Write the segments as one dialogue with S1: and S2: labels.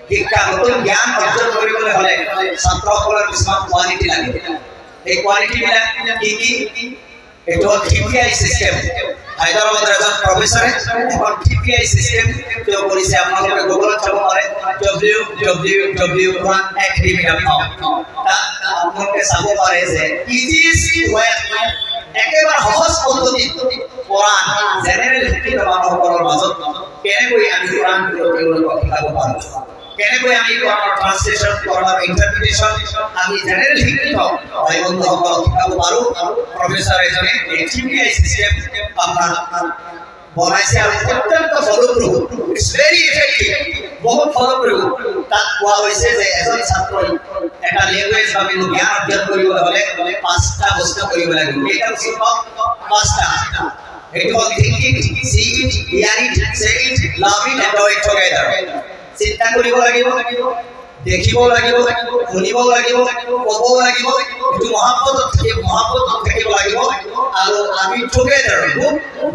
S1: শিক্ষা নতুন জ্ঞান অৰ্জন কৰিবলৈ হ'লে ছাত্ৰসকলৰ কিছুমান কোৱালিটি লাগে এই কোৱালিটিবিলাক কি কি এইটো TPI সিস্টেম হায়দৰাবাদৰ এজন প্ৰফেসৰে এখন TPI সিস্টেম তেওঁ কৰিছে আপোনালোকে গুগলত চাব পাৰে www.quranacademy.com আপোনালোকে চাব পাৰে যে ইজি ৱে একেবাৰে সহজ পদ্ধতিত কোৰাণ জেনেৰেল শিক্ষিত মানুহসকলৰ মাজত কেনেকৈ আমি কোৰাণ তেওঁলোকক শিকাব পাৰোঁ কেনেকৈ আমি কোৰাণৰ ট্ৰান্সলেশন কোৰাণৰ ইন্টাৰপ্ৰিটেশন আমি জেনেৰেল শিক্ষিত ভাই বন্ধুসকলক শিকাব পাৰোঁ প্ৰফেসৰ এজনে TPI সিস্টেম আপোনাৰ বনাইছে আৰু অত্যন্ত ফলপ্ৰসূ ইটস ভেৰি ইফেক্টিভ বহুত ফলপ্ৰসূ তাত কোৱা হৈছে যে এজন ছাত্ৰই এটা লেংগুৱেজ বা জ্ঞান অৰ্জন কৰিবলৈ হ'লে 5টা বস্তু কৰিব লাগিব এটা বস্তু পাঁচটা এইটো হ'ল think it see it hear it say it love it and do it together চিন্তা কৰিব লাগিব দেখিব লাগিব শুনিব লাগিব ক'ব লাগিব এইটো মহাব্বত থাকিব লাগিব আৰু আমি টুগেদাৰ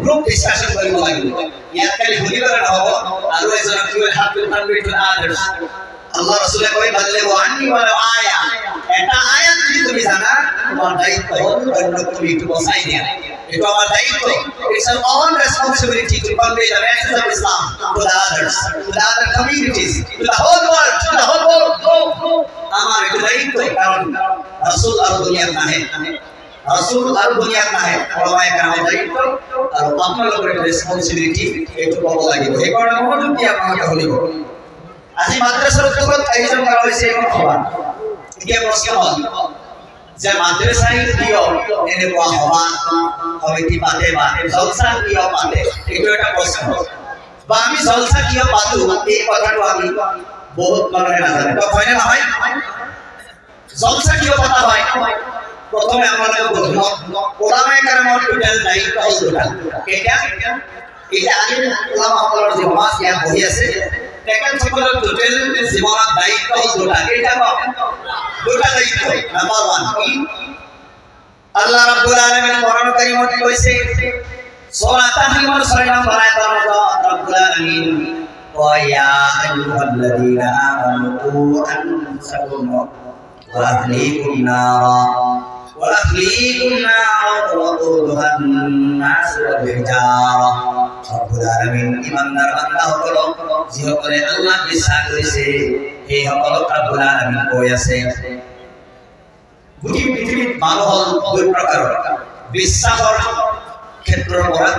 S1: গ্ৰুপ ডিসকাশন কৰিব লাগিব ইয়াত খালি শুনিবলৈ নহ'ব আৰু এজনক কি will have to convey to others আল্লাহ রাসূলে কয় বদলে ওয়ানি ওয়ালা আয়া এটা আয়াত যদি তুমি জানা তোমার দায়িত্ব হল অন্যকে একটু বসাই দেয়া এটা আমার দায়িত্ব it's our own responsibility to convey the message of Islam to the others to the other communities to the whole world আমার এটা দায়িত্ব কারণ রাসূল আর দুনিয়ার নাহে রাসূল আর দুনিয়ার নাহে ওলামায়ে কেরামের দায়িত্ব আর আপনাদের রেসপন্সিবিলিটি একটু বড় লাগিব এই কারণে মনোযোগ দিয়ে আপনাকে হলিব আজি মাদ্রাসার উদ্যোগত আয়োজন করা হয়েছে এখন সভা এতিয়া প্ৰশ্ন হ'ল যে মাদ্রাসায় কিয় এনেকুৱা সভা সমিতি পাতে বা জলসা কিয় পাতে এইটো এটা প্ৰশ্ন বা আমি জলসা কিয় পাতো এই কথাটো আমি বহুত মানুহে নাজানে তো হয়নে নহয় জলসা কিয় পতা হয় প্ৰথমে আমাদের ওলামায়ে কেরামৰ টোটাল দায়িত্ব হ'ল দুটা কেতিয়া এটা আগে ওলামাসকলৰ যে সমাজ ইয়াত বহি আছে তেখেতসকলৰ টোটাল জীৱনৰ দায়িত্ব হ'ল দুটা কেইটা দুটা দায়িত্ব নাম্বার 1 কি আল্লাহ রাব্বুল আলামিন কোরআন কারীমত কইছে সূরা তাহরিমের 6 নম্বর আয়াতের মধ্যে রাব্বুল আলামিন ওয়া ইয়া আইয়ুহাল্লাযীনা আমানু কু আনফুসাকুম ওয়া আহলিকুম নারা وقودها الناس والحجارة রব্বুল আলামিন ইমানদার বান্দা হল যিসকলে আল্লাহ বিশ্বাস কৰিছে এই সকলক রব্বুল আলামিন কৈ আছে গোটেই পৃথিৱীত মানুহ হল দুই প্ৰকাৰৰ বিশ্বাসৰ ক্ষেত্ৰৰ পৰা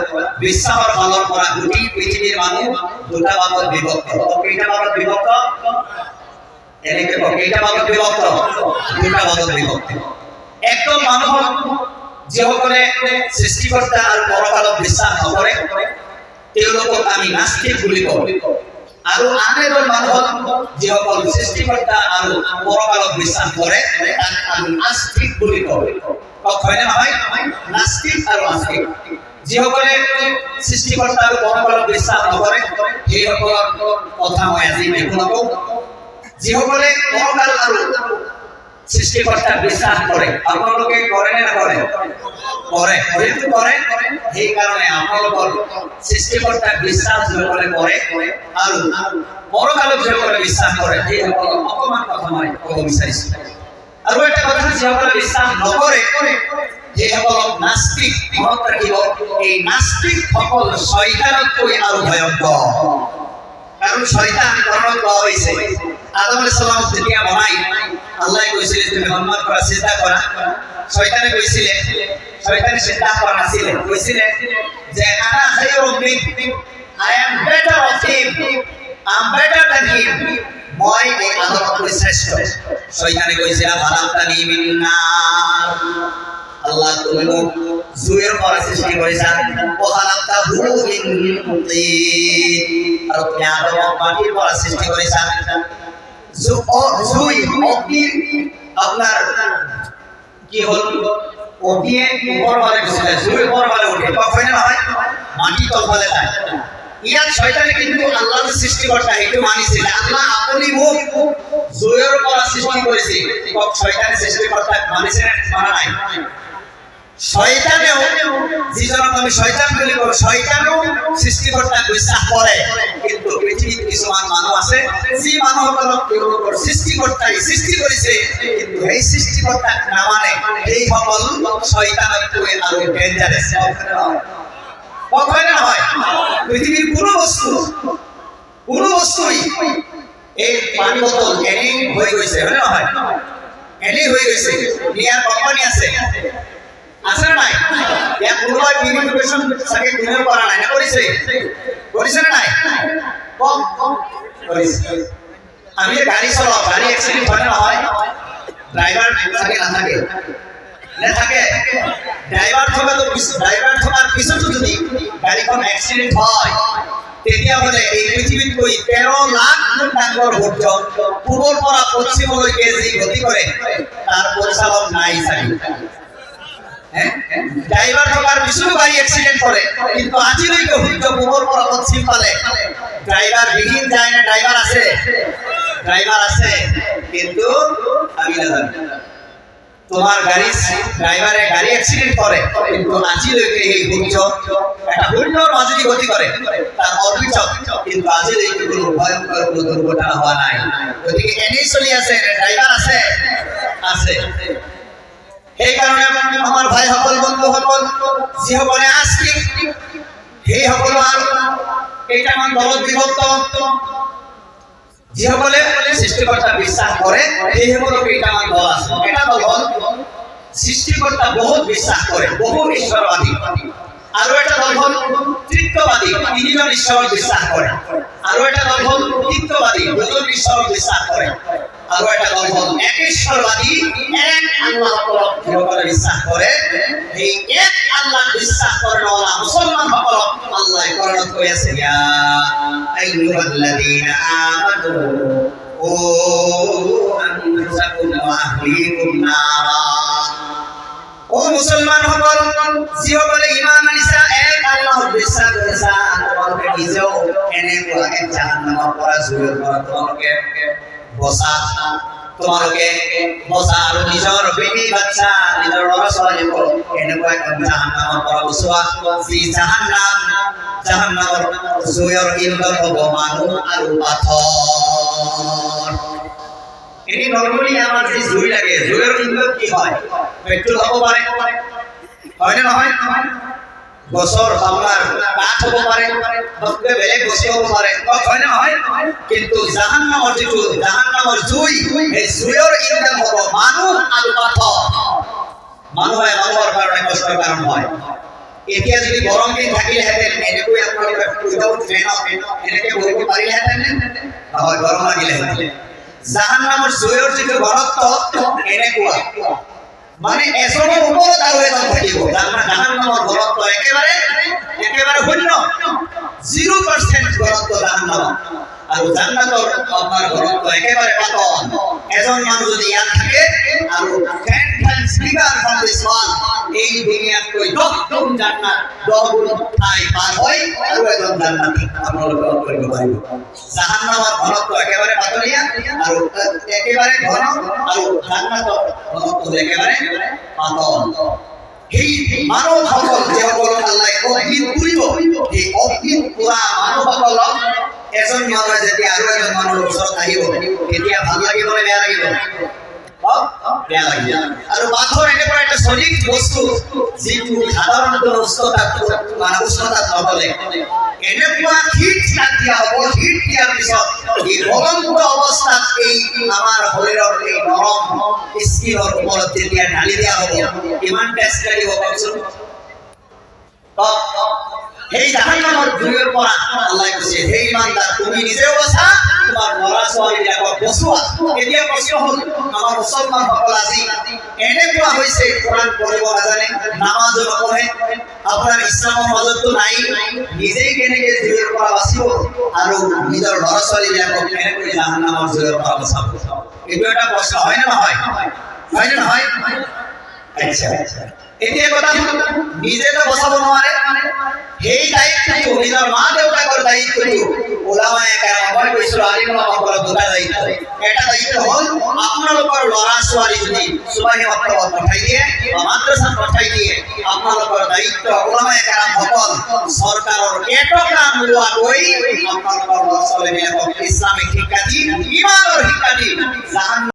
S1: বিশ্বাসৰ ফালৰ পৰা গোটেই পৃথিৱীৰ মানুহ দুটা ভাগত বিভক্ত কেইটা ভাগত বিভক্ত এনেকে কেইটা ভাগত বিভক্ত দুটা ভাগত বিভক্ত একদম মানুহ যিসকলে সৃষ্টিকৰ্তা আৰু পৰকালক বিশ্বাস নকৰে তেওঁলোকক আমি নাস্তিক বুলি কওঁ আৰু আন এজন মানুহ যিসকল সৃষ্টিকৰ্তা আৰু পৰকালক বিশ্বাস কৰে তাক আমি আস্তিক বুলি কওঁ হয়নে নহয় নাস্তিক আৰু আস্তিক যিসকলে সৃষ্টিকৰ্তা আৰু পৰকালক বিশ্বাস নকৰে সেইসকলৰ কথা মই আজি নকওঁ যিসকলে পৰকাল আৰু সৃষ্টিকর্তা বিশ্বাস করে আপনারা করে না করে করে যেহেতু করে এই কারণে আপনাদের সৃষ্টিকর্তা বিশ্বাস যেভাবে করে আর পরকালক যেভাবে বিশ্বাস করে এই অপমান কথা নয় কব বিচারিছি আর একটা কথা যেভাবে বিশ্বাস নকরে এই সকল নাস্তিক মনত রাখিব এই নাস্তিক সকল শয়তানতকৈ আৰু ভয়ংকৰ কারণ শয়তান কোরআনত কোৱা হৈছে আদম আলাইহিস সালাম যেতিয়া বনাই আল্লাহ কৈছিলে তুমি সম্মান কৰা চিন্তা কৰা শয়তানে কৈছিলে শয়তানে চিন্তা কৰা নাছিলে কৈছিলে যে আনা খায়রুম mean I am better off him I am better than him মই এই আদমতকৈ শ্রেষ্ঠ শয়তানে কৈছিল খালাকতানি মিন নার আল্লাহ তুমি মোক জুইৰ পৰা সৃষ্টি কৰিছা ও খালাকতাহু মিন তিন আৰু তুমি আদমক মাটিৰ পৰা সৃষ্টি কৰিছা জুই অগ্নি আপনার কি হল অগ্নিয়ে উপর বালে গেছিলে জুই উপর বালে উঠে হয় না হয় মাটি তল বালে যায় ইয়াত শয়তানে কিন্তু আল্লাহর সৃষ্টিকর্তা এইটো মানিছিল আল্লাহ আপনি মোক জুইৰ পৰা সৃষ্টি কৰিছে শয়তানে সৃষ্টিকর্তা মানিছে না মানা নাই শয়তানেও যিজনক আমি শয়তান বুলি কওঁ শয়তানেও সৃষ্টিকৰ্তাক বিশ্বাস কৰে কিন্তু পৃথিৱীত কিছুমান মানুহ আছে যি মানুহসকলক তেওঁলোকৰ সৃষ্টিকৰ্তাই সৃষ্টি কৰিছে কিন্তু সেই সৃষ্টিকৰ্তাক নামানে সেইসকল শয়তানতকৈ আৰু ডেঞ্জাৰাছ হয় না নহয় পৃথিৱীৰ কোনো বস্তুই এই পানী বটল এনেই হৈ গৈছে হয় না নহয় এনেই হৈ গৈছে ইয়াৰ কোম্পানী আছে আছে না নাই ইয়াত কোনোবাই বিউটিফিকেশন সাকে কিনে করা নাই না করিছে না নাই কম করিছে আমি গাড়ি চালাও গাড়ি অ্যাক্সিডেন্ট হয় না হয় ড্রাইভার থাকে না থাকে ড্রাইভার থাকার পিছতো যদি গাড়ীখন অ্যাক্সিডেন্ট হয় তেতিয়া হলে এই পৃথিৱীত কৈ 13 লাখ ডাঙৰ সূৰ্য পূবৰ পৰা পশ্চিমলৈকে যি গতি কৰে তাৰ পৰিচালক নাই চাগে ড্রাইভার থাকার পিছতো গাড়ী অ্যাক্সিডেন্ট কৰে কিন্তু আজিলৈকে সূৰ্য পূবৰ পৰা পশ্চিম পালে ড্রাইভার বিহীন যায় না ড্রাইভার আছে কিন্তু আমি নাজানো তোমার ড্রাইভারে গাড়ি অ্যাক্সিডেন্ট করে কিন্তু আজিলৈকে এই সূর্য একটা সূর্যর মাঝে গতি করে তার অর্বিট কিন্তু আজিলৈকে কোনো ভয়ঙ্কর কোনো দুর্ঘটনা হওয়া নাই গতিকে এনেই চলি আছে ড্রাইভার আছে এই কারণে আমার ভাই সকল বন্ধু সকল যিসকলে আস্তিক সেই সকল আৰু কেইটামান দলত বিভক্ত যিসকলে সৃষ্টিকৰ্তা বিশ্বাস কৰে সেইসকল কেইটামান দল আছে এটা দল হ'ল সৃষ্টিকৰ্তা বহুত বিশ্বাস কৰে বহু ঈশ্বৰবাদী আৰু এটা দল হ'ল তৃত্ববাদী তিনিজন ঈশ্বৰক বিশ্বাস কৰে আৰু এটা দল হ'ল তৃত্ববাদী দুজন ঈশ্বৰক বিশ্বাস কৰে আৰু এটা দল হ'ল এক ঈশ্বৰবাদী এক আল্লাহক যিসকলে বিশ্বাস কৰে এই এক আল্লাহ বিশ্বাস কৰা মুছলমানসকলক আল্লাহ কোৰানত কৈ আছে ইয়া আইয়ুহাল্লাযীনা আমানু ও আনফুসাকুম ওয়া আহলিকুম নারা ও মুছলমানসকল যিসকলে ঈমান আনিছা এক আল্লাহক বিশ্বাস কৰিছা তোমালোকে নিজেও এনেকুৱা এক জাহান্নামৰ পৰা জুইৰ পৰা তোমালোকে বচা আৰু নিজৰ বেবী বাচ্চা নিজৰ ল'ৰা ছোৱালীক এনেকুৱা এক জাহান্নামৰ পৰা বচোৱা যি জাহান্নামৰ জুইৰ ইন্ধন হ'ব মানুহ আৰু পাথৰ এনে নৰ্মালি আমাৰ যে জুই লাগে জুইৰ ইন্ধন কি হয় পেট্ৰল হ'ব পাৰে হয় না নহয় গছৰ আপোনাৰ কাঠ হ'ব পাৰে বেলেগ বস্তু হ'ব পাৰে হয় না নহয় কিন্তু জাহান্নামৰ জুই এই জুইৰ ইন্ধন হ'ব মানুহ আৰু পাথৰ মানুহে মানুহৰ কাৰণে কষ্টৰ কাৰণ হয় এতিয়া যদি গৰম দিন থাকিলেহেঁতেন এনেকৈ আপোনালোকে উইদাউট ফেনত এনেকৈ বহিব পাৰিলেহেঁতেন নহয় গৰম লাগিলেহেঁতেন জাহান্নামৰ জুইৰ যিটো ঘনত্ব এনেকুৱা মানে এজনৰ ওপৰত আৰু এজন থাকিব জাহান্নামৰ ঘনত্ব একেবাৰে শূন্য 0% ঘনত্ব জাহান্নামৰ আৰু জান্নাতৰ আপোনাৰ ঘনত্ব একেবাৰে পাতল এজন মানুহ যদি ইয়াত থাকে আৰু 10 times bigger from this one এই দুনিয়াতকৈ 10 গুণ জান্নাত 10 গুণ ঠাই পাৰ হয় আৰু এজন জান্নাতি আপোনালোকে কৰিব পাৰিব জাহান্নামৰ ঘনত্ব একেবাৰে পাতলীয়া আৰু একেবাৰে ঘন আৰু জান্নাতৰ ঘনত্ব একেবাৰে পাতল এই মানৱসকল যিসকলক আল্লাহে অগ্নিত পুৰিব এই অগ্নিত পুৰা মানৱসকলক এজন মানুহে যেতিয়া আৰু এজন মানুহৰ ওচৰত আহিব তেতিয়া ভাল লাগিব নে বেয়া লাগিব বেয়া লাগিব আৰু পাথৰ এনেকুৱা এটা সলিড বস্তু যিটো সাধাৰণতে উষ্ণতাত নগলে এনেকুৱা হিট দিয়া হ'ব হিট দিয়াৰ পিছত এই জ্বলন্ত অৱস্থাত এই আমাৰ শৰীৰৰ এই নৰম স্কিনৰ ওপৰত যেতিয়া ঢালি দিয়া হ'ব কিমান টেষ্ট লাগিব কওকচোন সেই জাহান্নামৰ জুইৰ পৰা আল্লাহে কৈছে হে ইমানদাৰ তুমি নিজেও বচা তোমাৰ ল'ৰা ছোৱালীবিলাকক বচোৱা এতিয়া প্ৰশ্ন হ'ল আমাৰ মুছলমানসকল আজি এনেকুৱা হৈছে কোৰআন পঢ়িব নাজানে নামাজ নপঢ়ে আপোনাৰ ইছলামৰ মাজতো নাই নিজেই কেনেকৈ জুইৰ পৰা বাচিব আৰু নিজৰ ল'ৰা ছোৱালীবিলাকক কেনেকৈ জাহান্নামৰ জুইৰ পৰা বচাব এইটো এটা প্ৰশ্ন হয় নে নহয় আচ্ছা এতিয়া কথা নিজে তো বচাব নোৱাৰে সেই দায়িত্বটো নিজৰ মা দেউতাকৰ দায়িত্বটো ওলামায়ে কেৰাম মই কৈছিলোঁ আলিম ওলামাসকলৰ দুটা দায়িত্ব এটা দায়িত্ব হ'ল আপোনালোকৰ ল'ৰা ছোৱালী যদি সুবাহি মাদ্ৰাসাত পঠাই দিয়ে বা মাদ্ৰাসাত পঠাই দিয়ে আপোনালোকৰ দায়িত্ব ওলামায়ে কেৰামসকল চৰকাৰৰ এটকা নোলোৱাকৈ আপোনালোকৰ ল'ৰা ছোৱালীবিলাকক ইছলামিক শিক্ষা দি ইমান